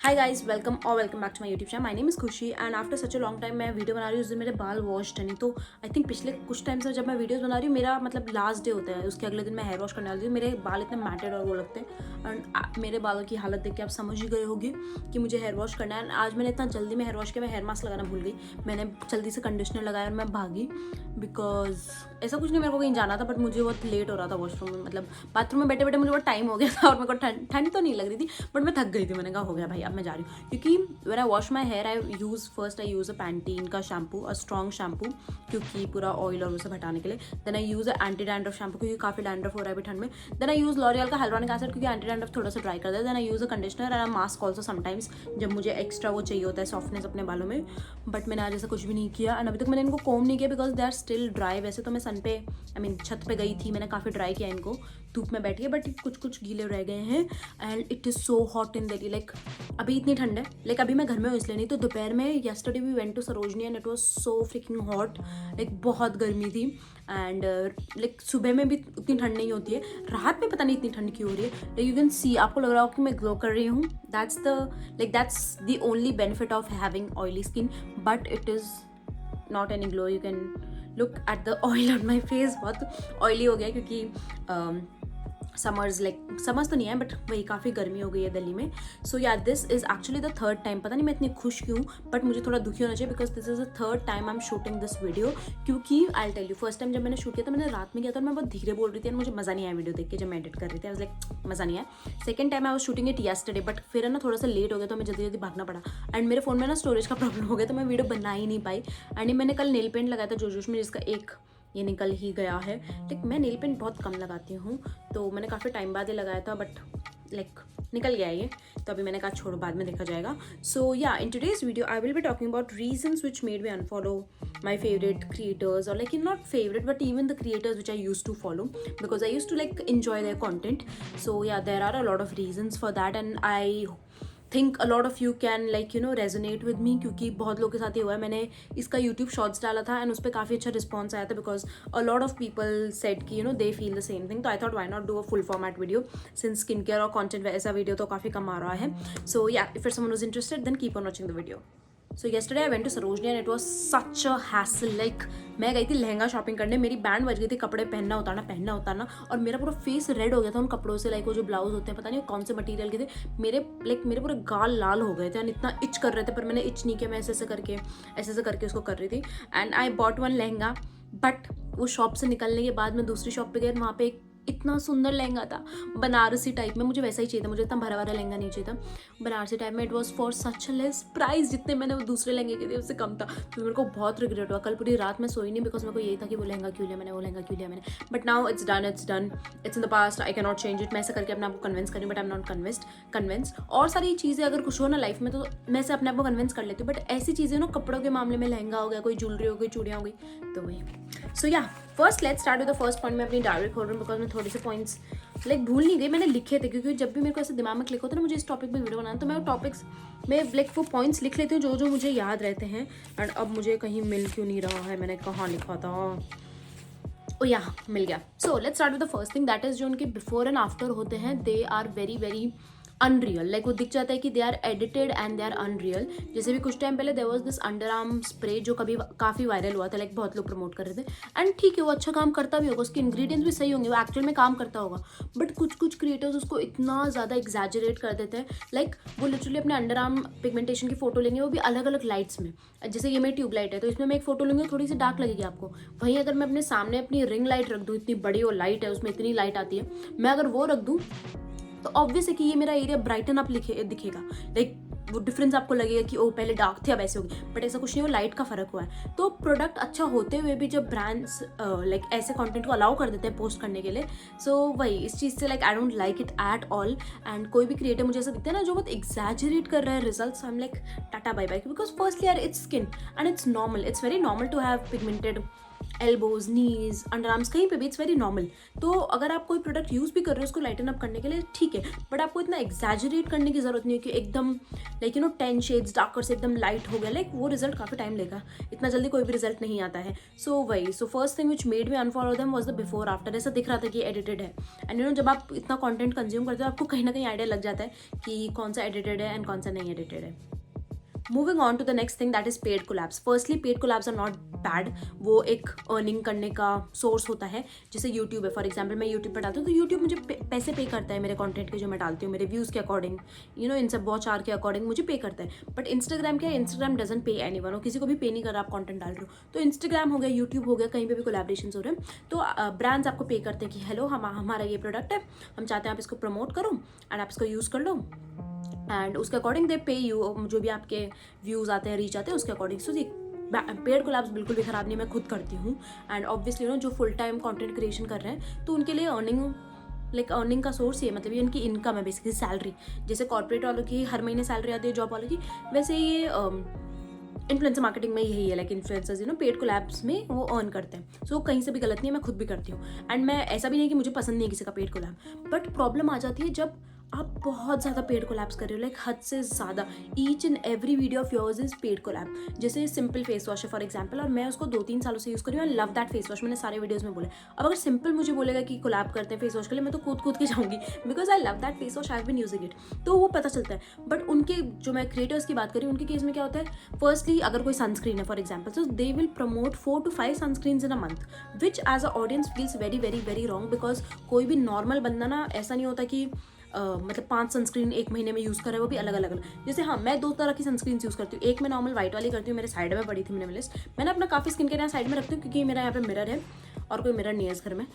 Hi guys, welcome back to my YouTube channel. My name is Khushi and after such a long time मैं video बना रही हूँ। उस दिन मेरे बाल वॉश्ड नहीं, तो आई थिंक पिछले कुछ टाइम से जब मैं वीडियोस बना रही हूँ, मेरा मतलब लास्ट डे होता है, उसके अगले दिन मैं हेयर वॉश करने वाली हूँ। मेरे बाल इतने मैटेड और वो लगते हैं एंड मेरे बालों की हालत देख के आप समझ ही गए होंगे कि मुझे हेयर वॉश करना है। एंड आज मैंने इतना जल्दी में हेयर वॉश किया, मैं हेयर मास्क लगाना भूल गई। मैंने जल्दी से कंडीशनर लगाया और मैं भागी, बिकॉज ऐसा कुछ नहीं, मेरे को कहीं जाना था, बट मुझे बहुत लेट हो रहा था वॉशरूम में, मतलब बाथरूम में बैठे बैठे मुझे बहुत टाइम हो गया था और मेरे को ठंड तो नहीं लग रही थी, बट मैं थक गई थी। मैंने कहा हो गया भाई, अब मैं जा रही हूँ, क्योंकि when I wash my hair I use a Pantene का शैम्पू, अ स्ट्रॉन्ग शैम्पू, क्योंकि पूरा ऑयल और उसे हटाने के लिए। Then I use anti dandruff shampoo, क्योंकि काफ़ी डैंड्रफ हो रहा है अभी ठंड में। देन आई यूज़ लॉरियल का हाइलुरोनिक एसिड, क्योंकि एंटी डैंड्रफ थोड़ा सा ड्राई कर देता है। Then I use a conditioner and a mask also sometimes, जब मुझे एक्स्ट्रा वो चाहिए होता है सॉफ्टनेस अपने बालों में। बट मैंने आज ऐसा कुछ भी नहीं किया एंड अभी तक मैंने इनको कोम नहीं किया, because they are still dry. वैसे तो मैं सन पे छत पे गई थी, मैंने काफ़ी ड्राई किया इनको धूप में बैठ के, बट कुछ कुछ गीले रह गए हैं। And it is so hot in Delhi, like अभी इतनी ठंड है, लाइक अभी मैं घर में हूँ इसलिए नहीं, तो दोपहर में yesterday we went to Sarojini and it was so freaking hot, like बहुत गर्मी थी। एंड लाइक सुबह में भी उतनी ठंड नहीं होती है, रात में पता नहीं इतनी ठंड क्यों हो रही है। लाइक यू कैन सी, आपको लग रहा हो कि मैं ग्लो कर रही हूँ। That's the only benefit of having oily skin, but it is not any glow. You can look at the oil on my face, बहुत ऑयली हो गया क्योंकि समर्स तो नहीं है, बट वही काफ़ी गर्मी हो गई है दिल्ली में। सो या this is actually the third time, पता नहीं मैं इतनी खुश क्यों, बट मुझे थोड़ा दुखी होना चाहिए, because this is the third time I am shooting this video. क्योंकि I tell you, first time जब मैंने शूट किया था, मैंने रात में किया था और मैं बहुत धीरे बोल रही थी, मुझे मज़ा नहीं आया वीडियो देख के। जब मैं एडिट कर रही थी, आई वाज लाइक मज़ा नहीं आया। Second time I was shooting it yesterday, but फिर है ना थोड़ा सा लेट हो गया, तो हमें जल्दी जल्दी भागना पड़ा एंड मेरे फ़ोन में ना स्टोरेज का प्रॉब्लम हो गया, तो मैं वीडियो बना ही नहीं पाई। एंड मैंने कल नेल पेंट लगाया था जोश में, जिसका एक ये निकल ही गया है। लाइक मैं नेल पेंट बहुत कम लगाती हूँ, तो मैंने काफ़ी टाइम बाद ही लगाया था, बट लाइक निकल गया ये, तो अभी मैंने कहा छोड़ो, बाद में देखा जाएगा। सो या, in today's video I will be talking about reasons which made me unfollow my favorite creators, or like not favorite but even the creators which I used to follow, because I used to like enjoy their content. So yeah, there are a lot of reasons for that and I think a lot of you can like resonate with me, क्योंकि बहुत लोगों के साथ ये हुआ है। मैंने इसका यूट्यूब शॉर्ट्स डाला था एंड उस पर काफ़ी अच्छा रिस्पॉन्स आया था, because a lot of people said कि they feel the same thing. तो I thought why not do a full format video, since skin care और कॉन्टेंट ऐसा वीडियो तो काफ़ी कम आ रहा है। So yeah, if someone was interested then keep on watching the video. So yesterday I went to Sarojini and it was such a hassle. Like मैं गई थी लहंगा शॉपिंग करने, मेरी बैंड बज गई थी कपड़े पहनना उतारना, और मेरा पूरा फेस रेड हो गया था उन कपड़ों से। लाइक वो जो ब्लाउज होते हैं, पता नहीं कौन से मटीरियल के थे, मेरे पूरे गाल लाल हो गए थे एंड इतना इच कर रहे थे, पर मैंने इच नहीं किया, मैं ऐसे ऐसे करके उसको कर रही थी। And I bought one lehenga, but वो शॉप से निकलने के बाद मैं दूसरी शॉप पे गई, वहाँ पे एक इतना सुंदर लहंगा था बनारसी टाइप में, मुझे वैसा ही चाहिए था, मुझे इतना भरा भरा लहंगा नहीं चाहिए था बनारसी टाइप में। It was for such a less price, जितने मैंने वो दूसरे लहंगे के थे उससे कम था। तो मेरे को बहुत रिग्रेट हुआ, कल पूरी रात मैं सोई नहीं, बिकॉज मेरे को यही था कि वो लहंगा क्यों लिया मैंने। But now it's done, it's in the past, I can not change it. मैं ऐसा करके अपने आपको कन्विंस करी, but I am not convinced. और सारी चीज़ें अगर कुछ हो ना लाइफ में, तो मैं से अपने आप को कन्विंस कर लेती हूँ, बट ऐसी चीज़ें ना कपड़ों के मामले में, लहंगा हो गया, कोई ज्वेलरी हो गई, चूड़ियाँ हो गई, तो वही। सो या, first let's start with the first point. मैं अपनी डायरी खोल रही हूँ, बिकॉज मैं थोड़े से पॉइंट्स लाइक भूल नहीं गई, मैंने लिखे थे, क्योंकि जब भी मेरे को ऐसे दिमाग में क्लिक होता है ना मुझे इस टॉपिक पे वीडियो बनाना, तो मैं वो टॉपिक्स में लाइक वो पॉइंट्स लिख लेती हूँ जो मुझे याद रहते हैं। एंड अब मुझे कहीं मिल क्यों नहीं रहा है, मैंने कहाँ लिखा था, ओ या मिल गया। So let's start with the first thing, that is जो उनके बिफोर एंड आफ्टर होते हैं, they are very very unreal. Like वो दिख जाता है कि they are edited and they are unreal. जैसे भी कुछ टाइम पहले there was this underarm spray जो काफ़ी वायरल हुआ था, लाइक बहुत लोग प्रमोट कर रहे थे, एंड ठीक है वो अच्छा काम करता भी होगा, उसके इंग्रेडिएंट्स भी सही होंगे, वो एक्चुअल में काम करता होगा, बट कुछ क्रिएटर्स उसको इतना ज़्यादा एग्जैजरेट कर देते हैं। लाइक वो लिटरली अपने अंडर आर्म पिगमेंटेशन की फोटो लेंगे, वो भी अलग अलग लाइट्स में। जैसे ये मेरी ट्यूबलाइट है, तो इसमें मैं एक फोटो लूँगी, थोड़ी सी डार्क लगेगी आपको। वहीं अगर मैं अपने सामने अपनी रिंग लाइट रख दूँ, इतनी बड़ी वो लाइट है, उसमें इतनी लाइट आती है, मैं अगर वो रख दूँ, तो ऑब्वियस है कि ये मेरा एरिया ब्राइटन अप दिखेगा। लाइक वो डिफरेंस आपको लगेगा कि ओ पहले डार्क थे अब ऐसे हो गई, बट ऐसा कुछ नहीं, वो लाइट का फर्क हुआ है। तो प्रोडक्ट अच्छा होते हुए भी जब ब्रांड्स लाइक ऐसे कंटेंट को अलाउ कर देते हैं पोस्ट करने के लिए, सो वही इस चीज़ से like I don't like it at all. And कोई भी क्रिएटर मुझे ऐसा दिखता है ना जो बहुत एग्जैजरेट कर रहा है results, I am like tata bye bye, because firstly यार it's skin and it's normal, it's very normal to have pigmented elbows, knees, underarms, कहीं पे भी, इट्स वेरी नॉर्मल। तो अगर आप कोई प्रोडक्ट यूज़ भी कर रहे हो उसको लाइटन अप करने के लिए, ठीक है, बट आपको इतना एग्जैजरेट करने की जरूरत नहीं है कि एकदम 10 शेड्स डार्कर से एकदम लाइट हो गया। वो रिजल्ट काफ़ी टाइम लेगा, इतना जल्दी कोई भी रिजल्ट नहीं आता है। So first thing which made me unfollow them was the before after. ऐसा दिख रहा था कि एडिटेड है, एंड जब आप इतना कंटेंट कंज्यूम करते हो आपको कहीं ना कहीं आइडिया लग जाता है कि कौन सा एडिटेड है एंड कौन सा नहीं एडिटेड है। Moving on to the next thing, that is paid collabs. Firstly paid collabs are not bad, वो एक अर्निंग करने का सोर्स होता है। जैसे यूट्यूब है, फॉर एग्जाम्पल मैं यूट्यूब पर डालती हूँ तो यूट्यूब मुझे पैसे पे करता है मेरे कंटेंट के जो मैं डालती हूँ, मेरे व्यूज़ के अकॉर्डिंग, इन सब वॉच आवर के अकॉर्डिंग मुझे पे करता है। बट इंस्टाग्राम क्या है, इंस्टाग्राम डजंट पे एनी वन, किसी को भी पे नहीं कर रहा आप कंटेंट डाल रहे हो। तो इंस्टाग्राम हो गया, यूट्यूब हो गया, कहीं पे भी कोलैबोरेशंस हो रहे हैं तो ब्रांड्स आपको पे करते हैं कि हेलो हमारा ये प्रोडक्ट है, हम चाहते हैं आप इसको प्रमोट करो एंड आप इसको यूज़ कर लो, एंड उसके अकॉर्डिंग दे पे यू, जो भी आपके व्यूज़ आते हैं, रीच आते हैं, उसके अकॉर्डिंग। सो पेड कोलैब्स बिल्कुल भी ख़राब नहीं, मैं खुद करती हूँ। एंड ऑब्वियसली जो फुल टाइम कंटेंट क्रिएशन कर रहे हैं तो उनके लिए अर्निंग का सोर्स ये, मतलब ये उनकी इनकम है बेसिकली, सैलरी। जैसे कॉर्पोरेट वालों की हर महीने सैलरी आती है, जॉब वालों की, वैसे ये इन्फ्लुएंसर मार्केटिंग में यही है। इन्फ्लुएंसर्स पेड कोलैब्स में वो अर्न करते हैं। सो कहीं से भी गलत नहीं है, मैं खुद भी करती हूँ। एंड मैं ऐसा भी नहीं कि मुझे पसंद नहीं है किसी का पेड कोलैब, बट प्रॉब्लम आ जाती है जब आप बहुत ज़्यादा पेड कोलैब्स कर रहे हो, हद से ज़्यादा। Each and every video of yours is paid collab. जैसे सिंपल फेस वॉश है फॉर एग्जाम्पल, और मैं उसको 2-3 सालों से यूज़ कर रही हूँ, आई लव दैट फेस वॉश, मैंने सारे वीडियोज़ में बोला। अब अगर सिंपल मुझे बोलेगा कि कोलैब करते हैं फेस वॉश के लिए, मैं तो कूद के जाऊँगी, because I love that face wash, I have been using it, तो वो पता चलता है। बट उनके जो मैं क्रिएटर्स की बात करी, उनके केस में क्या होता है, फर्स्टली अगर कोई सनस्क्रीन है फॉर एग्जाम्पल, तो they will promote 4 to 5 sunscreens in a month, which as a audience feels very very very wrong. Because कोई भी नॉर्मल बंदा ना, ऐसा नहीं होता कि मतलब 5 सनस्क्रीन एक महीने में यूज़ कर रहे हैं, वो भी अलग अलग। जैसे हाँ, मैं 2 तरह की सनस्क्रीन यूज़ करती हूँ। एक मैं नॉर्मल वाइट वाली करती हूँ, मेरे साइड में पड़ी थी मिनिमलिस्ट, मैंने अपना काफ़ी स्किन केयर यहाँ साइड में रखती हूँ क्योंकि मेरा यहाँ पे मिरर है और कोई मिरर नहीं है इस घर में।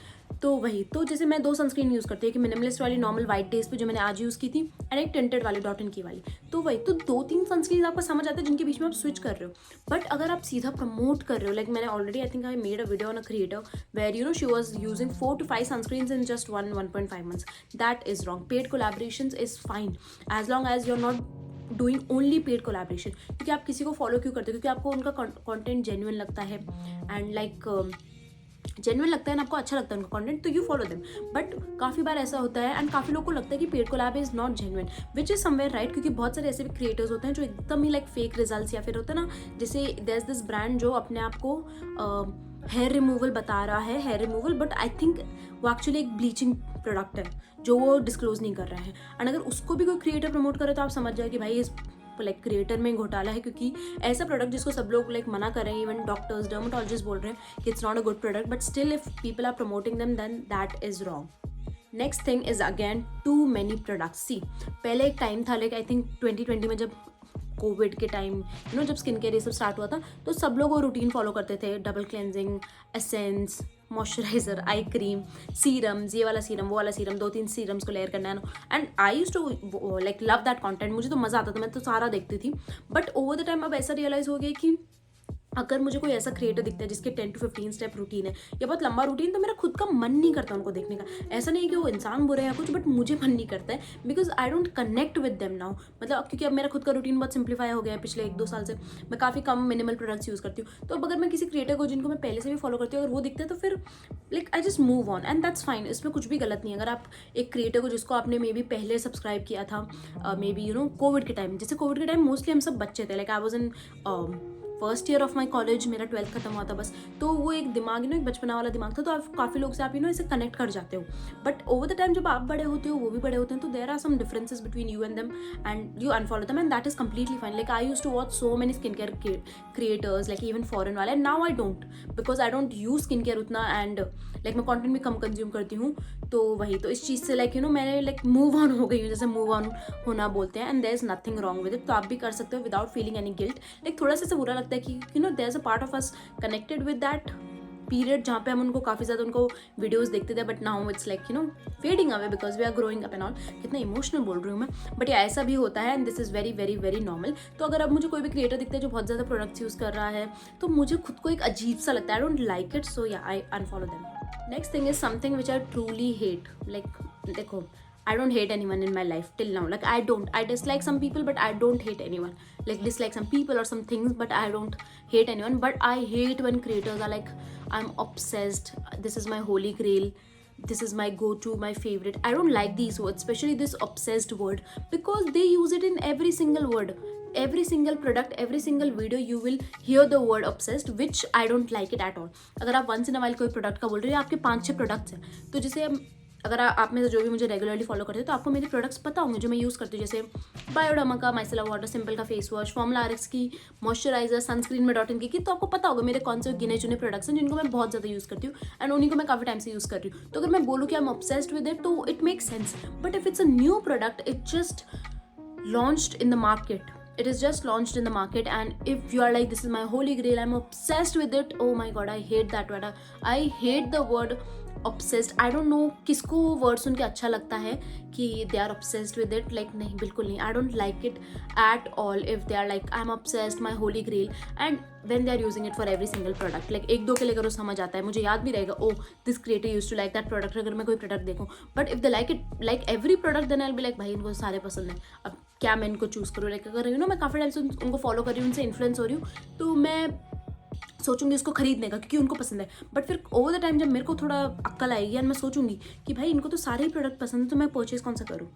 तो जैसे मैं 2 सनस्क्रीन यूज़ करती हूँ, कि मिनिमलिस्ट वाली नॉर्मल वाइट डेज पे जो मैंने आज यूज़ की थी, एंड एक टिंटेड वाली डॉट इन की वाली। तो 2-3 सनस्क्रीन आपको समझ आते हैं जिनके बीच में आप स्विच कर रहे हो। बट अगर आप सीधा प्रमोट कर रहे हो, मैंने already I think I made a video on a creator where she was using 4 to 5 sunscreens in just 1.5 months, that is wrong. Paid collaborations is fine as long as you are not doing only paid collaboration. क्योंकि आप किसी को follow क्यों करते हो? क्योंकि आपको उनका कंटेंट जेन्युइन लगता है, एंड जेन्युइन लगता है ना, आपको अच्छा लगता है उनका कंटेंट, तो यू फॉलो देम। बट काफ़ी बार ऐसा होता है एंड काफ़ी लोगों को लगता है कि paid collab is not genuine, which is somewhere right. क्योंकि बहुत सारे ऐसे भी क्रिएटर्स होते हैं जो एकदम ही फेक रिजल्ट्स, या फिर होता है ना, जैसे देयर इज दिस ब्रांड जो अपने आप को हेयर रिमूवल बता रहा है, hair removal, but I think वो एक्चुअली एक ब्लीचिंग प्रोडक्ट है जो वो डिस्क्लोज नहीं कर रहा है। एंड अगर उसको भी कोई क्रिएटर प्रमोट करे तो आप समझ जाए कि भाई इस क्रिएटर में घोटाला है। क्योंकि ऐसा प्रोडक्ट जिसको सब लोग मना कर रहे हैं, इवन डॉक्टर्स, डर्माटोलॉजिस्ट बोल रहे हैं कि it's not a good product, but still if people are promoting them then that is wrong. Next thing is again too many products. See, पहले एक टाइम था आई थिंक 2020 में, जब कोविड के टाइम जब स्किन केयर ये सब start हुआ था, तो सब लोग वो रूटीन फॉलो करते थे, double cleansing, essence, moisturiser, eye cream, serums, ये वाला सीरम, वो वाला सीरम, 2-3 सीरम्स को लेयर करना है। And I used to love that content, मुझे तो मज़ा आता था, मैं तो सारा देखती थी। बट ओवर द टाइम अब ऐसा रियलाइज़ हो गया कि अगर मुझे कोई ऐसा क्रिएटर दिखता है जिसके 10 to 15 स्टेप रूटीन है या बहुत लंबा रूटीन, तो मेरा खुद का मन नहीं करता उनको देखने का। ऐसा नहीं कि वो इंसान बुरे हैं या कुछ, बट मुझे मन नहीं करता है, because I don't connect with them now. क्योंकि अब मेरा खुद का रूटीन बहुत सिंप्लीफाई हो गया है पिछले 1-2 साल से। मैं काफ़ी कम मिनिमल प्रोडक्ट्स यूज़ करती हूँ। तो अब अगर मैं किसी क्रिएटर को, जिनको मैं पहले से भी फॉलो करती हूँ, अगर वो दिखता है तो फिर I just move on, and that's fine. इसमें कुछ भी गलत नहीं है। अगर आप एक क्रिएटर को, जिसको आपने मे बी पहले सब्सक्राइब किया था, मे बी कोविड के टाइम, जैसे कोविड के टाइम मोस्टली हम सब बच्चे थे, I was in first year of my college, मेरा 12th खत्म हुआ था बस। तो वो एक दिमाग एक बचपना वाला दिमाग था, तो आप काफ़ी लोग से आप इसे कनेक्ट कर जाते हो। बट ओवर द टाइम जब आप बड़े होते हो, वो भी बड़े होते हैं, तो there are some differences between you and them, and you unfollow them, and that is completely fine. I use to watch so many skin care creators, even foreign वाले, and now I don't, because I don't use skin care उतना, and मैं content भी कम consume करती हूँ। तो इस चीज़ से मैंने मूव ऑन हो गई हूँ, जैसे मूव ऑन होना बोलते हैं, and there is nothing wrong with it. तो आप भी कर सकते हो विदाउट फीलिंग एनी गिल्ट। थोड़ा सा बुरा लगता है कि there is a part of us connected with that period, जहाँ पे हम उनको काफ़ी ज़्यादा उनको वीडियोस देखते थे, but now it's fading away because we are growing up and all. कितना इमोशनल बोल रही हूँ मैं, बट ये ऐसा भी होता है, and this is very very very normal. तो अगर अब मुझे कोई भी क्रिएटर दिखता है जो बहुत ज़्यादा प्रोडक्ट्स यूज़ कर रहा है, तो मुझे खुद को एक अजीब सा लगता है, I don't like it, so yeah I unfollow them. Next thing is something which I truly hate. देखो, I don't hate anyone in my life till now. Like I dislike some people, but I don't hate anyone. Like dislike some people or some things, but I don't hate anyone. But I hate when creators are like, I'm obsessed. This is my holy grail. This is my go-to, my favorite. I don't like these words, especially this obsessed word, because they use it in every single word. Every single product, every single video, you will hear the word obsessed, which I don't like it at all. अगर आप once in a while कोई product का बोल रहे हो, आपके 5-6 products हैं, तो जैसे अगर आप में से जो भी मुझे रेगुलरली फॉलो करते हो, तो आपको मेरे प्रोडक्ट्स पता होंगे जो मैं यूज़ करती हूँ, जैसे बायोडर्मा का माइसेलर वाटर सिंपल का फेस वॉश, फॉर्मूला RX की मॉइस्चराइजर, सनस्क्रीन में डॉट इन की, तो आपको पता होगा मेरे कौन से गिने चुने प्रोडक्ट्स हैं जिनको मैं बहुत ज़्यादा यूज़ करती हूँ, एंड उन्हीं को मैं काफ़ी टाइम से यूज़ कर रही हूँ. तो अगर मैं बोलूँ कि I am obsessed with it, तो it makes sense. But if it's a new product, it just launched in the market. It is just launched in the market, and if you are like, this is my holy grail, I'm obsessed with it, oh my god, I hate that word. I hate the word obsessed. I don't know किसको वो word सुन के अच्छा लगता है कि they are obsessed with it. Like नहीं, बिल्कुल नहीं. I don't like it at all if they are like, I'm obsessed, my holy grail, and when they are using it for every single product. Like एक दो के लेकर वो समझ आता है, मुझे याद भी रहेगा, oh this creator used to like that product, अगर मैं कोई प्रोडक्ट देखूँ. But if they like it like every product, then I'll be like, भाई इनको सारे पसंद है, अब क्या मैं इनको चूज़ करूँ. लाइक अगर मैं काफ़ी टाइम से उनको फॉलो कर रही हूँ, उनसे इन्फ्लुएंस हो रही हूँ, तो मैं सोचूंगी इसको खरीदने का क्योंकि उनको पसंद है. बट फिर ओवर द टाइम जब मेरे को थोड़ा अक्ल आएगी एंड मैं सोचूंगी कि भाई इनको तो सारे ही प्रोडक्ट पसंद है, तो मैं परचेज कौन सा करूँ.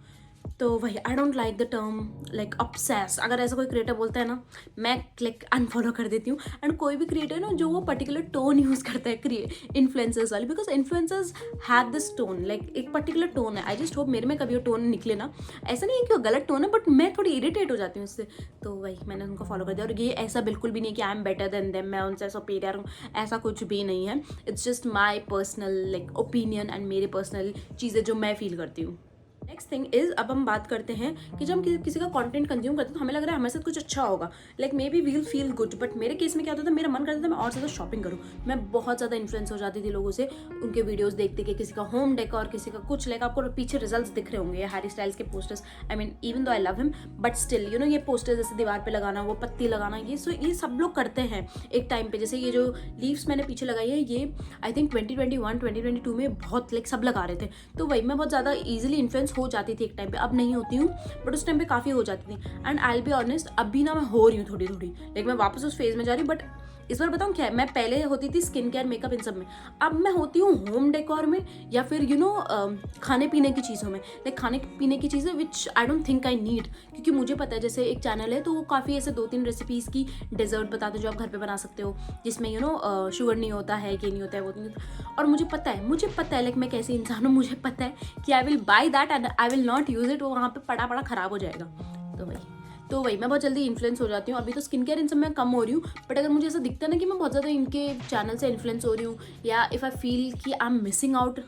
तो वही, आई don't like the term like obsess. अगर ऐसा कोई क्रिएटर बोलता है ना, मैं लाइक अनफॉलो कर देती हूँ. एंड कोई भी क्रिएटर ना जो वो पर्टिकुलर टोन यूज़ करता है इन्फ्लुएंसर्स वाली, because influencers have this tone, like एक पर्टिकुलर टोन है. आई जस्ट होप मेरे में कभी वो टोन निकले ना. ऐसा नहीं है कि वो गलत टोन है, बट मैं थोड़ी इरिटेट हो जाती हूँ उससे. तो वही मैंने उनको फॉलो कर दिया. और ये ऐसा बिल्कुल भी नहीं कि I am better than them, मैं उनसे सुपीरियर हूँ, ऐसा कुछ भी नहीं है. It's just my personal like opinion and मेरे पर्सनल चीज़ें जो मैं फील करती हूँ. नेक्स्ट थिंग इज़, अब हम बात करते हैं कि जब हम किसी का कंटेंट कंज्यूम करते हैं तो हमें लग रहा है हमारे साथ कुछ अच्छा होगा, like maybe we'll feel good. But मेरे केस में क्या होता था, मेरा मन करता था मैं और ज़्यादा शॉपिंग करूँ. मैं बहुत ज़्यादा इन्फ्लुएंस हो जाती थी लोगों से, उनके वीडियोस देखते के, किसी का होम डेकोर, किसी का कुछ. लाइक आपको पीछे रिजल्ट्स दिख रहे होंगे हैरी स्टाइल्स के posters. I mean even though I love him, but still you know ये पोस्टर्स जैसे दीवार पे लगाना, वो पत्ती लगाना, ये सब लोग करते हैं एक टाइम पे. जैसे ये जो लीव्स मैंने पीछे लगाई है, ये आई थिंक 2021-2022 में बहुत लाइक सब लगा रहे थे. तो वही मैं बहुत ज़्यादा ईजिली इन्फ्लुएंस हो जाती थी एक टाइम पे. अब नहीं होती हूँ, बट उस टाइम पे काफ़ी हो जाती थी. And I will be honest, अभी ना मैं हो रही हूँ थोड़ी थोड़ी, लाइक मैं वापस उस फेज में जा रही हूँ. बट इस बार बताऊँ क्या है, मैं पहले होती थी स्किन केयर, मेकअप, इन सब में. अब मैं होती हूँ होम डेकोर में, या फिर यू नो खाने पीने की चीज़ों में. लाइक खाने पीने की चीज़ें which I don't think I need, क्योंकि मुझे पता है जैसे एक चैनल है तो वो काफ़ी ऐसे 2-3 रेसिपीज़ की डेजर्ट बताते हैं जो आप घर पे बना सकते हो, जिसमें यू नो शुगर नहीं होता है, ये नहीं होता है, वो नहीं होता. और मुझे पता है लाइक मैं कैसे इंसान हूँ, मुझे पता है कि I will by that and I will not use it. वो वहाँ पे पड़ा ख़राब हो जाएगा. तो वही मैं बहुत जल्दी इन्फ्लुएंस हो जाती हूँ. अभी तो स्किन केयर इन सब में कम हो रही हूँ, बट अगर मुझे ऐसा दिखता है ना कि मैं बहुत ज़्यादा इनके चैनल से इन्फ्लुएंस हो रही हूँ, या इफ़ आई फील कि I am missing out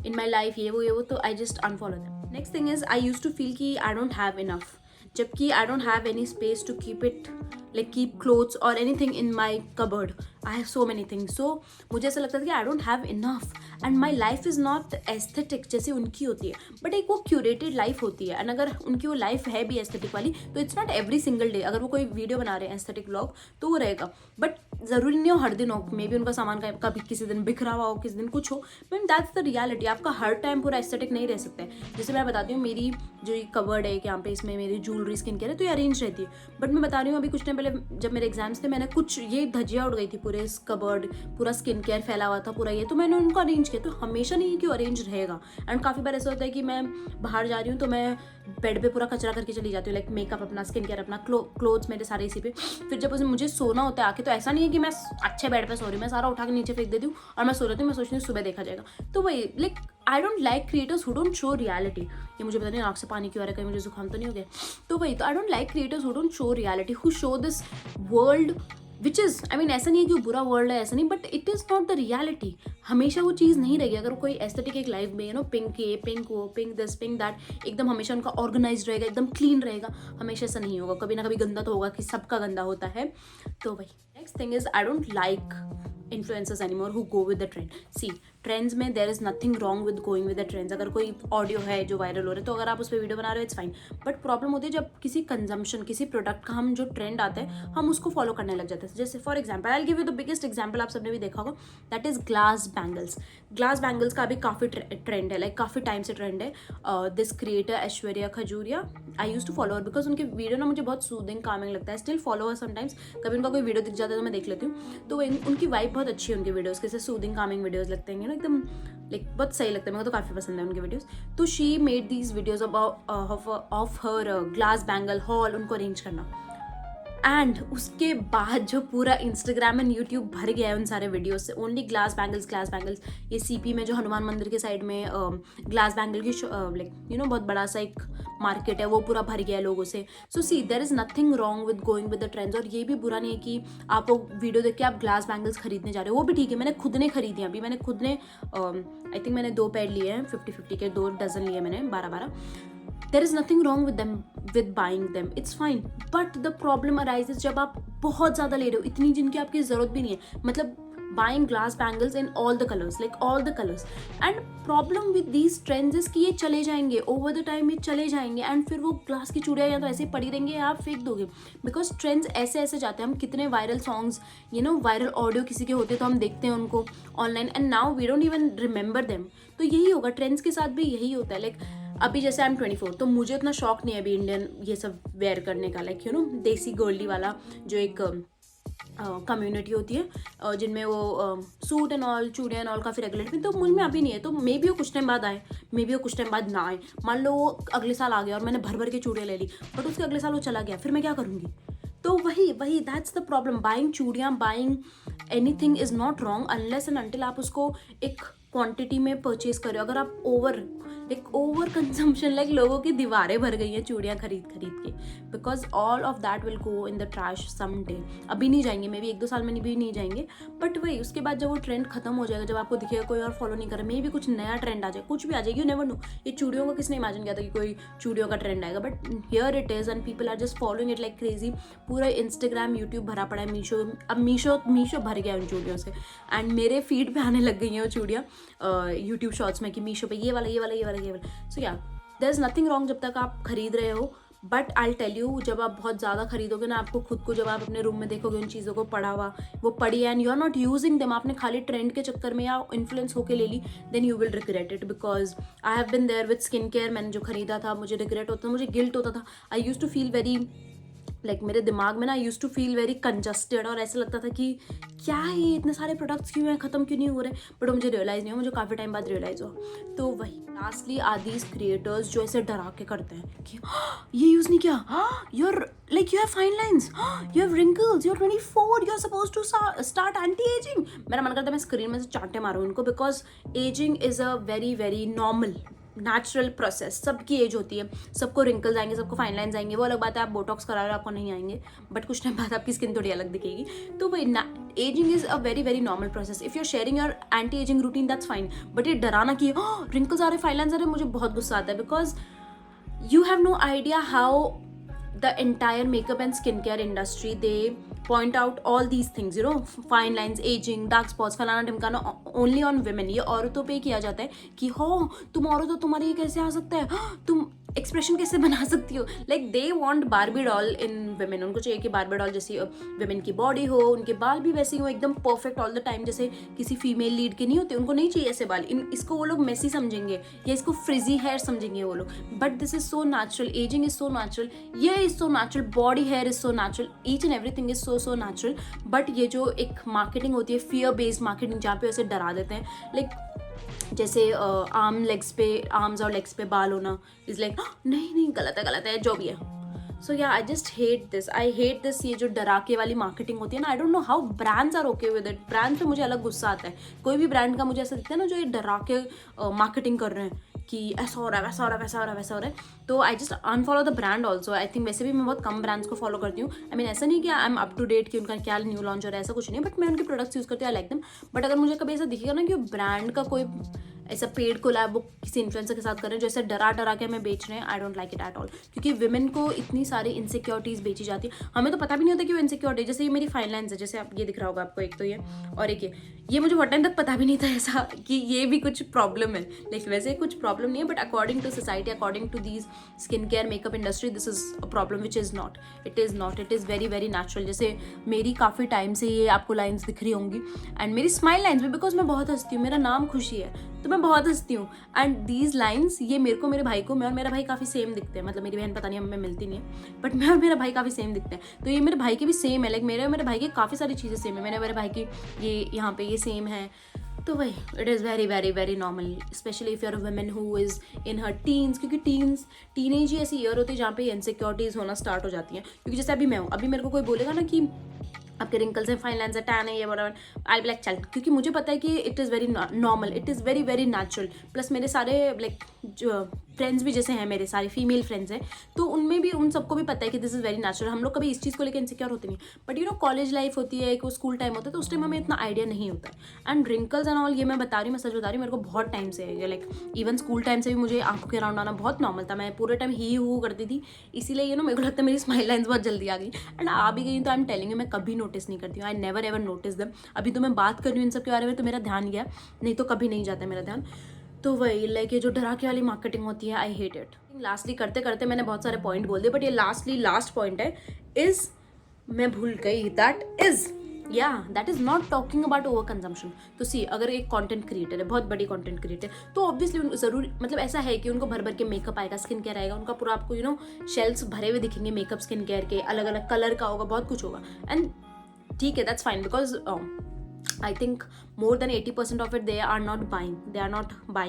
in my life, ये वो, तो I just unfollow them. Next thing is, I use to feel कि आई डोंट हैव इनफ, जबकि I don't have any space to keep it, like keep clothes और anything in my cupboard. I have so many things. So मुझे ऐसा लगता था कि I don't have enough, and my life is not aesthetic जैसे उनकी होती है, बट एक वो क्यूरेटेड लाइफ होती है. एंड अगर उनकी वो लाइफ है भी एस्थेटिक वाली, तो it's not every single day. अगर वो कोई वीडियो बना रहे हैं एस्थेटिक व्लॉग, तो वो रहेगा, बट ज़रूरी नहीं हो हर दिन हो. मे बी उनका सामान कभी किसी दिन बिखरा हुआ हो, किसी दिन कुछ हो. Ma'am that's the reality. आपका हर टाइम पूरा एस्थेटिक नहीं रह सकता है. जैसे मैं बताती हूँ, मेरी जो ये कवर्ड है यहाँ पे, इसमें मेरी ज्वेलरी, स्किन केयर है, तो ये अरेंज रहती है. बट मैं बता रही हूँ, अभी कुछ टाइम पहले जब मेरे एग्जाम्स थे, मैंने कुछ ये धजिया उड़ गई थी, पूरे इस कबर्ड पूरा स्किन केयर फैला हुआ था पूरा ये, तो मैंने उनको अरेंज किया. तो हमेशा नहीं कि अरेंज रहेगा. एंड काफ़ी बार ऐसा होता है कि मैं बाहर जा रही हूँ तो मैं बेड पे पूरा कचरा करके चली जाती हूँ, लाइक मेकअप अपना, स्किन केयर अपना, क्लोथ्स मेरे सारे इसी पे. फिर जब मुझे सोना होता है आके, तो ऐसा नहीं है कि मैं अच्छे बेड पे सो रही हूँ, मैं सारा उठा के नीचे फेंक देती हूँ और मैं सो रही हूँ. मैं सोचती हूँ सुबह देखा जाएगा. तो वही like I don't like creators who don't show reality. ये मुझे पता नहीं आँख से पानी क्यों आ रहा है, कहीं मुझे जुकाम तो नहीं हो गया. तो वही, तो आई don't like creators who don't show reality, who show this world which is, I mean ऐसा नहीं है कि वो बुरा वर्ल्ड है, ऐसा नहीं, but it is not the reality. हमेशा वो चीज़ नहीं रहेगी. अगर कोई एस्थेटिक एक लाइफ में, यू नो, पिंक ये, पिंक वो, पिंक दिस, पिंक दैट, एकदम हमेशा उनका ऑर्गेनाइज रहेगा, एकदम क्लीन रहेगा, हमेशा ऐसा नहीं होगा. कभी ना कभी गंदा तो होगा, कि सबका गंदा होता है. तो भाई next thing is, I don't like influencers anymore who go with the trend. See, trends में there is nothing wrong with going with the trends. अगर कोई ऑडियो है जो वायरल हो रहा है तो अगर आप उस पर वीडियो बना रहे हो इट्स फाइन, बट प्रॉब्लम होती है जब किसी कंजम्पशन, किसी प्रोडक्ट का हम जो ट्रेंड आता है हम उसको फॉलो करने लग जाते हैं। जैसे for example I give you the biggest example, आप सबने भी देखा होगा, that is glass bangles. Glass bangles का अभी काफ़ी ट्रेंड है, लाइक काफ़ी टाइम से ट्रेंड है। This creator Aishwarya Khajuria, I use to follow because उनके वीडियो ना मुझे बहुत सूदिंग कामिंग लगता है, स्टिल फॉलो समटाइम्स। कभी उनका कोई वीडियो दिख जाता है तो मैं देख लेती हूँ, तो उनकी वाइब बहुत अच्छी है उनके वीडियोज़, कैसे सूदिंग कामिंग वीडियोज़ लगते हैं ना, एकदम लाइक बहुत सही लगता है, मेरे को तो काफ़ी पसंद है उनके वीडियोज़। तो she made these videos of her glass bangle hall, उनको अरेंज करना। एंड उसके बाद जो पूरा इंस्टाग्राम एंड यूट्यूब भर गया है उन सारे वीडियोस से, only glass bangles glass bangles. ये सीपी में जो हनुमान मंदिर के साइड में ग्लास बैंगल की लाइक बहुत बड़ा सा एक मार्केट है, वो पूरा भर गया है लोगों से। So see there is nothing wrong with going with the trends. और ये भी बुरा नहीं है कि आप लोग वीडियो देख के आप ग्लास बैंगल्स खरीदने जा रहे हो, वो भी ठीक है। मैंने खुद ने खरीदी हैं, अभी मैंने खुद ने आई थिंक मैंने 2 पेयर लिए हैं 50-50 के, 2 डजन लिए मैंने 12-12। There is nothing wrong with them, with buying them, it's fine, but the problem arises जब आप बहुत ज़्यादा ले रहे हो, इतनी जिनकी आपकी ज़रूरत भी नहीं है, मतलब buying glass bangles in all the colors, like all the colors, and problem with these trends is कि ये चले जाएंगे over the time, ये चले जाएंगे and फिर वो ग्लास की चूड़ियाँ या तो ऐसे ही पड़ी रहेंगी या आप फेंक दोगे, because trends ऐसे ऐसे जाते हैं। हम कितने वायरल सॉन्ग्स, वायरल ऑडियो किसी के होते तो हम देखते हैं उनको online, and now we don't even remember them. तो यही होगा ट्रेंड्स के साथ भी, यही होता है। लाइक अभी जैसे आई एम 24, तो मुझे उतना शौक नहीं है अभी इंडियन ये सब वेयर करने का, लाइक देसी गर्ली वाला जो एक कम्युनिटी होती है जिनमें वो सूट एंड ऑल, चूड़ियाँ एंड ऑल काफ़ी रेगुलर, तो मुझ में अभी नहीं है। तो मे बी वो कुछ टाइम बाद आए, मे बी वो कुछ टाइम बाद ना आए। मान लो वो अगले साल आ गया और मैंने भर भर के चूड़ियाँ ले ली, बट उसके अगले साल वो चला गया, फिर मैं क्या करूँगी? तो वही दैट्स द प्रॉब्लम। बाइंग चूड़ियाँ, buying anything is not wrong unless and until आप उसको एक क्वांटिटी में परचेज करो। अगर आप ओवर कंजम्पशन, लाइक लोगों की दीवारें भर गई हैं चूड़ियाँ खरीद के, because all of that will go in the trash some day. अभी नहीं जाएंगे, मे बी 1-2 साल में भी नहीं जाएंगे, बट वही उसके बाद जब वो ट्रेंड खत्म हो जाएगा, जब आपको दिखेगा कोई और फॉलो नहीं कर रहा, मे बी कुछ नया ट्रेंड आ जाए, कुछ भी आ जाएगी, यू नेवर नो। ये चूड़ियों का किसने इमेजिन किया था कि कोई चूड़ियों का ट्रेंड आएगा, but here it is and people are just following it like crazy. पूरा इंस्टाग्राम यूट्यूब भरा पड़ा है मीशो, अब मीशो भर गया उन चूड़ियों से, एंड मेरे फीड पे आने लग गई हैं वो चूड़ियाँ यूट्यूब शॉर्ट्स में कि मीशो पे ये वाला। सो या देयर इज़ नथिंग रॉन्ग जब तक आप खरीद रहे हो, बट आई टेल यू जब आप बहुत ज़्यादा खरीदोगे ना, आपको खुद को जब आप अपने रूम में देखोगे उन चीज़ों को पड़ा हुआ, वो पड़ी है and you are not using them, आपने खाली ट्रेंड के चक्कर में या इन्फ्लुएंस होके ले ली, then you will regret it. Because I have been there with skin care. मैंने जो खरीदा था मुझे रिग्रेट होता था, मुझे गिल्ट होता था। I use to feel very like मेरे दिमाग में ना used to feel very congested, और ऐसा लगता था कि क्या है इतने सारे प्रोडक्ट्स क्यों हैं, ख़त्म क्यों नहीं हो रहे, बट मुझे रियलाइज़ नहीं हुआ, मुझे काफ़ी टाइम बाद रियलाइज़ हुआ। तो वही लास्टली आर दीज क्रिएटर्स जो ऐसे डरा के करते हैं कि ये यूज़ नहीं किया, your like you have fine lines, you have wrinkles, you are 24, you are suppose to start anti aging. मेरा मन करता है मैं स्क्रीन में से चांटे मारूँ इनको, because ageing is a very very normal natural process. सबकी एज होती है, सबको रिंकल्स आएंगे, सबको फाइन लाइन्स आएंगे, वो अलग बात है। आप बोटॉक्स करा रहे हो, आपको नहीं आएंगे, बट कुछ टाइम बाद आपकी स्किन थोड़ी अलग दिखेगी। तो वही aging is a very very normal process. If you are sharing your anti aging routine that's fine, but ये डराना कि रिंकल्स आ रहे, फाइन लाइन्स आ रहे, मुझे बहुत गुस्सा आता है, because you have no idea how the entire makeup and skincare industry, they point out all these things, fine lines, aging, dark spots, फलाना ढिमकाना, only on women। ये औरतों पे किया जाता है कि हो तुम औरत हो, तुम्हारे ये कैसे आ सकता है, तुम एक्सप्रेशन कैसे बना सकती हो। Like they want Barbie doll in women, उनको चाहिए कि बार्बी डॉल जैसी वेमेन की बॉडी हो, उनके बाल भी वैसे ही हो एकदम परफेक्ट ऑल द टाइम, जैसे किसी फीमेल लीड के नहीं होते, उनको नहीं चाहिए ऐसे बाल। इसको वो लोग मेसी समझेंगे या इसको फ्रिजी हेयर समझेंगे वो लोग, but this is so natural, ageing is so natural, ये is so natural, body hair is so natural, each and everything is so natural. But ये जो एक मार्केटिंग होती है, फियर बेस्ड मार्केटिंग, जहाँ पे ऐसे डरा देते हैं, लाइक जैसे आर्म्स और लेग्स पे बाल होना इज़ लाइक नहीं गलत है जो भी है। So yeah I just hate this ये जो डराके वाली मार्केटिंग होती है ना। I don't know how brands are okay with it. Brand पे मुझे अलग गुस्सा आता है, कोई भी ब्रांड का मुझे ऐसा दिखता है ना जो ये डरा के मार्केटिंग कर रहे हैं कि ऐसा हो रहा है, वैसा हो रहा है, तो I just unfollow the brand also. I think वैसे भी मैं बहुत कम ब्रांड्स को फॉलो करती हूँ। आई मीन ऐसा नहीं कि I am up to date कि उनका क्या न्यू लॉन्च हो रहा है, ऐसा कुछ नहीं, बट मैं उनके प्रोडक्ट्स यूज़ करती हूँ, आई लाइक देम। बट अगर मुझे कभी ऐसा दिखेगा ना कि ब्रांड का कोई ऐसा पेड कोलैब वो किसी इन्फ्लुएंसर के साथ कर रहे हैं जो ऐसे डरा डरा के हमें बेच रहे हैं, आई don't like it at all. क्योंकि विमेन को इतनी सारी इनसिक्योरिटीज़ बेची जाती है, हमें तो पता भी नहीं होता कि वो इनसिक्योरिटी, जैसे ये मेरी फाइन लाइन्स है, जैसे आप ये दिख रहा होगा आपको, एक तो ये और एक ये मुझे बहुत टाइम तक पता भी नहीं था ऐसा कि ये भी कुछ प्रॉब्लम है। लाइक वैसे कुछ प्रॉब्लम नहीं है, but according to society, according to these skin care makeup industry, this is a problem which is not, it is very very natural. जैसे मेरी काफ़ी टाइम से ये आपको लाइन्स दिख रही होंगी, एंड मेरी स्माइल लाइन्स भी, बिकॉज मैं बहुत हंसती हूँ, मेरा नाम खुशी है तो मैं बहुत हंसती हूँ। एंड दीज लाइन्स ये मेरे को, मेरे भाई को, मैं और मेरा भाई काफ़ी सेम दिखते हैं, मतलब मेरी बहन पता नहीं हमें मिलती नहीं है, बट मैं और मेरा भाई काफ़ी सेम दिखते हैं। तो ये मेरे भाई के भी सेम है, लाइक मेरे और मेरे भाई की काफ़ी सारी चीज़ें सेम है, मेरे भाई की ये यहाँ पे ये सेम है। तो वही it is very very very normal, specially if you're a women who is in her teens, क्योंकि टीनेज ही ऐसी ईयर होती है जहाँ पे इनसिक्योरिटीज़ होना स्टार्ट हो जाती हैं। क्योंकि जैसे अभी मैं हूँ, अभी मेरे को कोई बोलेगा ना कि आपके रिंकल्स हैं, फाइन लाइन्स है, टैन है, ये बराबर, आई ब्लैक चल, क्योंकि मुझे पता है कि it is very normal, it is very very natural. Plus मेरे सारे लाइक जो फ्रेंड्स भी जैसे हैं, मेरे सारे फीमेल फ्रेंड्स हैं, तो उनमें भी उन सबको भी पता है कि दिस इज़ वेरी नेचुरल। हम लोग कभी इस चीज़ को लेकर इनसिक्योर होते नहीं, but you know college life होती है, एक स्कूल टाइम होता है, तो उस टाइम हमें इतना आइडिया नहीं होता है। एंड रिंकल्स एंड ऑल ये मैं बता रही हूँ, मैं सच बता रही हूँ, मेरे को बहुत टाइम से है, लाइक इवन स्कूल टाइम से भी मुझे आंखों के अराउंड आना बहुत नॉर्मल था, मैं पूरे टाइम ही हू करती थी, इसीलिए यू नो मेरे को लगता है मेरी स्माइल लाइन्स बहुत जल्दी आ गई। एंड आ भी गई तो आई एम टेलिंग यू, मैं कभी नोटिस नहीं करती हूँ, I never ever notice them. अभी तो मैं बात कर रही हूँ इन सब के बारे में तो मेरा ध्यान गया, नहीं तो कभी नहीं जाता मेरा ध्यान। तो वही लाइक ये जो डराके वाली मार्केटिंग होती है, आई हेट इट। लास्टली करते करते मैंने बहुत सारे पॉइंट बोल दिए, बट ये लास्ट पॉइंट है, इज मैं भूल गई, that is not talking about over consumption. तो सी, अगर एक कंटेंट क्रिएटर है, बहुत बड़ी कंटेंट क्रिएटर, तो ऑब्वियसली जरूर मतलब ऐसा है कि उनको भर भर के मेकअप आएगा, स्किन केयर आएगा, उनका पूरा आपको यू नो शेल्फ्स भरे हुए दिखेंगे मेकअप स्किन केयर के, अलग अलग कलर का होगा, बहुत कुछ होगा। एंड ठीक है, that's fine, because I think more than 80% of it they are not buying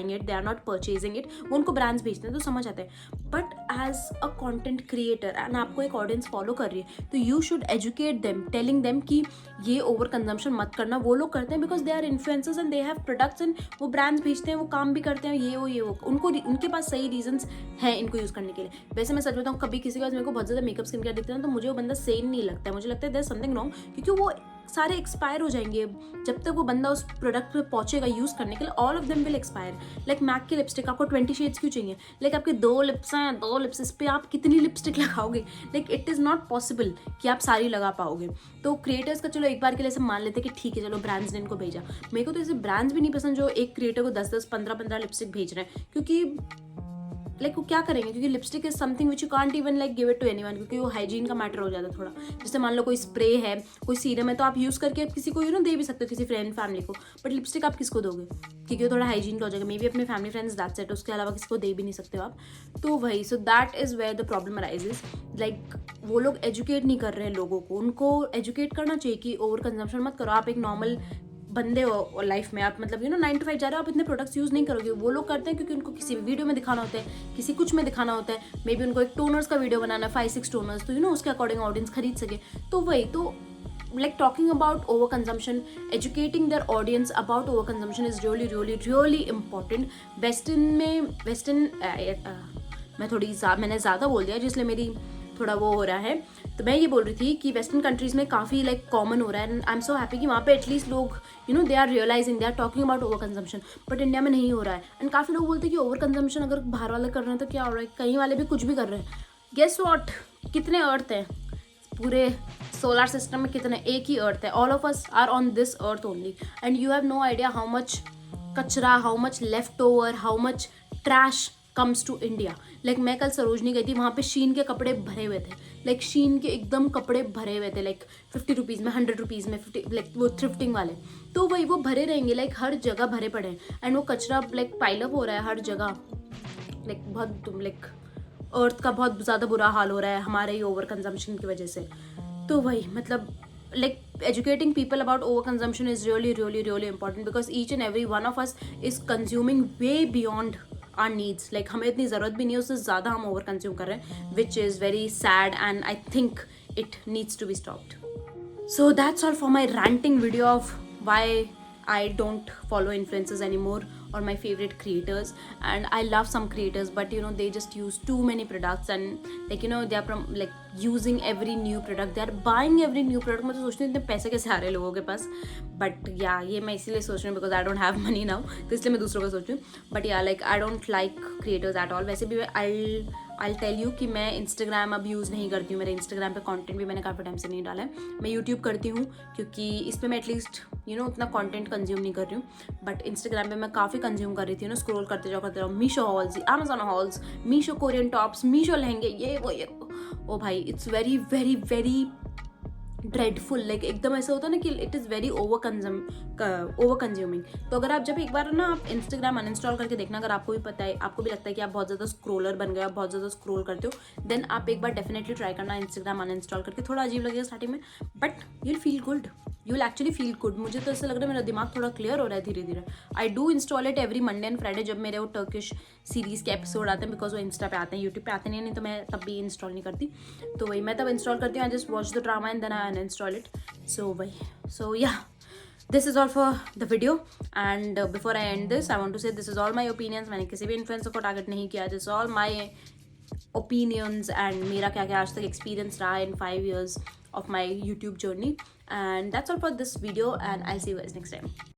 it, they are not purchasing it, वो उनको ब्रांड्स भेजते हैं तो समझ आते हैं। But as a content creator and आपको एक ऑडियंस फॉलो कर रही है, तो you should educate them, telling them कि ये ओवर कंजम्पशन मत करना। वो लोग करते हैं because they are influencers and they have products, and वो ब्रांड्स भेजते हैं, वो काम भी करते हैं, ये वो उनको उनके पास सही रीजंस हैं इनको यूज़ करने के लिए। वैसे मैं सच बताऊँ, कभी किसी के पास मेरे को बहुत ज़्यादा मेकअप स्किन केयर दिखता है तो मुझे वो बंदा सेम नहीं लगता है, मुझे लगता है देयर समथिंग रॉन्ग, क्योंकि वो सारे एक्सपायर हो जाएंगे जब तक वो बंदा उस प्रोडक्ट पे पहुंचेगा यूज़ करने के लिए, all of them will expire. Like MAC की लिपस्टिक आपको 20 शेड्स क्यों चाहिए? लाइक आपके 2 लिप्स हैं, 2 लिप्स, इस पर आप कितनी लिपस्टिक लगाओगे? Like it is not possible कि आप सारी लगा पाओगे। तो क्रिएटर्स का चलो एक बार के लिए सब मान लेते हैं कि ठीक है, चलो ब्रांड्स ने इनको भेजा। मेरे को तो ऐसे ब्रांड्स भी नहीं पसंद जो एक क्रिएटर को 10-10, 15-15 लिपस्टिक भेज रहे हैं, क्योंकि लाइक वो क्या करेंगे? क्योंकि lipstick is something which you can't even like give it to anyone, क्योंकि वो हाइजीन का मैटर हो जाता है थोड़ा। जैसे मान लो कोई स्प्रे है, कोई सीरम है, तो आप यूज़ करके किसी को यू नो दे भी सकते हो, किसी फ्रेंड फैमिली को, बट लिपस्टिक आप किसको दोगे? क्योंकि वो थोड़ा हाइजीन का हो जाएगा, मे बी अपने फैमिली फ्रेंड्स, दैट्स इट, उसके अलावा किसी को दे भी नहीं सकते हो आप। तो वही, so that is where the problem arises. Like वो लोग एजुकेट नहीं कर रहे हैं लोगों को, उनको एजुकेट करना चाहिए कि ओवर कंजम्पशन मत करो। आप एक नॉर्मल बंदे हो लाइफ में, आप मतलब यू नो 9 to 5 जा रहे हो, आप इतने प्रोडक्ट्स यूज़ नहीं करोगे। वो लोग करते हैं क्योंकि उनको किसी वीडियो में दिखाना होता है, किसी कुछ में दिखाना होता है, मे बी उनको एक टोनर्स का वीडियो बनाना है, 5-6 टोनर्स, तो यू नो उसके अकॉर्डिंग ऑडियंस खरीद सके। तो वही, तो like talking about overconsumption, educating their audience about overconsumption is really really really important. मैंने ज़्यादा बोल दिया जिसलिए मेरी थोड़ा वो हो रहा है। तो मैं ये बोल रही थी कि वेस्टर्न कंट्रीज़ में काफ़ी लाइक कॉमन हो रहा है, and I am so happy कि वहाँ पे एटलीस्ट लोग you know they are realising, they are talking about over consumption. But India में नहीं हो रहा है, एंड काफ़ी लोग बोलते हैं कि ओवर कंजम्पशन अगर बाहर वाले कर रहे हैं तो क्या हो रहा है, कहीं वाले भी कुछ भी कर रहे हैं। गेस व्हाट, कितने अर्थ हैं पूरे सोलर सिस्टम में? कितने? एक ही अर्थ है। All of us are on this earth only, and you have no idea how much कचरा, how much left over, how much trash comes to India. Like मैं कल सरोजनी गई थी, वहाँ पे शीन के कपड़े भरे हुए थे, लाइक शीन के एकदम कपड़े भरे हुए थे, लाइक 50 रुपीज़ में, 100 रुपीज़ में, 50 लाइक वो थ्रिफ्टिंग वाले। तो वही वो भरे रहेंगे, लाइक हर जगह भरे पड़े हैं, एंड वो कचरा लाइक पाइलअप हो रहा है हर जगह, लाइक बहुत लाइक अर्थ का बहुत ज़्यादा बुरा हाल हो रहा है हमारे ही ओवर कंजम्पशन की वजह से। तो वही मतलब like educating people about overconsumption is really really really important, because each and every one of us is consuming way beyond our needs. like हमें इतनी ज़रूरत भी नहीं है, उससे ज़्यादा हम ओवर कंज्यूम कर रहे हैं, which is very sad and I think it needs to be stopped. So that's all for my ranting video of why I don't follow influencers anymore or my favorite creators. And I love some creators, but you know, they just use too many products, and like you know, they are like using every new product, they are buying every new product. मैं तो सोचती हूँ इतने पैसे कैसे आ रहे हैं लोगों के पास, बट या ये मैं इसीलिए सोच रही हूँ because I don't have money now, तो इसलिए मैं दूसरों का सोच रही हूँ. बट या like I don't like creators at all. वैसे भी आई टेल यू कि मैं इंस्टाग्राम अब यूज़ नहीं करती हूँ. मेरे इंस्टाग्राम पे कंटेंट भी मैंने काफ़ी टाइम से नहीं डाला है. मैं यूट्यूब करती हूँ क्योंकि इस पर मैं एटलीस्ट यू नो उतना कंटेंट कंज्यूम नहीं कर रही हूँ. बट इंस्टाग्राम पे मैं काफ़ी कंज्यूम कर रही थी. स्क्रॉल करते जाओ Meesho halls, Amazon halls, Meesho Korean tops, Meesho लहंगे, ये वो ये. ओ भाई, it's very very very dreadful. Like एकदम ऐसा होता है ना कि it is very over consuming. तो अगर आप जब एक बार ना आप इंस्टाग्राम अनइंस्टॉल करके देखना, अगर आपको भी पता है, आपको भी लगता है कि आप बहुत ज़्यादा स्क्रोलर बन गए, आप बहुत ज़्यादा स्क्रोल करते हो, देन आप एक बार डेफिनेटली ट्राई करना इंस्टाग्राम अनइंस्टॉल करके. थोड़ा अजीब लगेगा स्टार्टिंग में, but you will feel good, you will actually feel good. मुझे तो ऐसा लग रहा है मेरा दिमाग थोड़ा क्लियर हो रहा है धीरे धीरे. I do install it every Monday and Friday जब मेरे वो टर्किश सीरीज़ के एपिसोड आते हैं, बिकॉज वो इंस्टा पे आते हैं, यूट्यूब पे आते नहीं तो मैं तब भी इंस्टॉल नहीं करती. तो वही मैं तब इंस्टॉल करती हूँ. I just watch the drama and then I uninstall it. So yeah, this is all for the video, and before I end this, I want to say this is all my opinions. मैंने किसी भी influencer को target नहीं किया. This is all my opinions and मेरा क्या क्या आज तक एक्सपीरियंस रहा in 5 years of my YouTube journey. And that's all for this video, and I'll see you guys next time.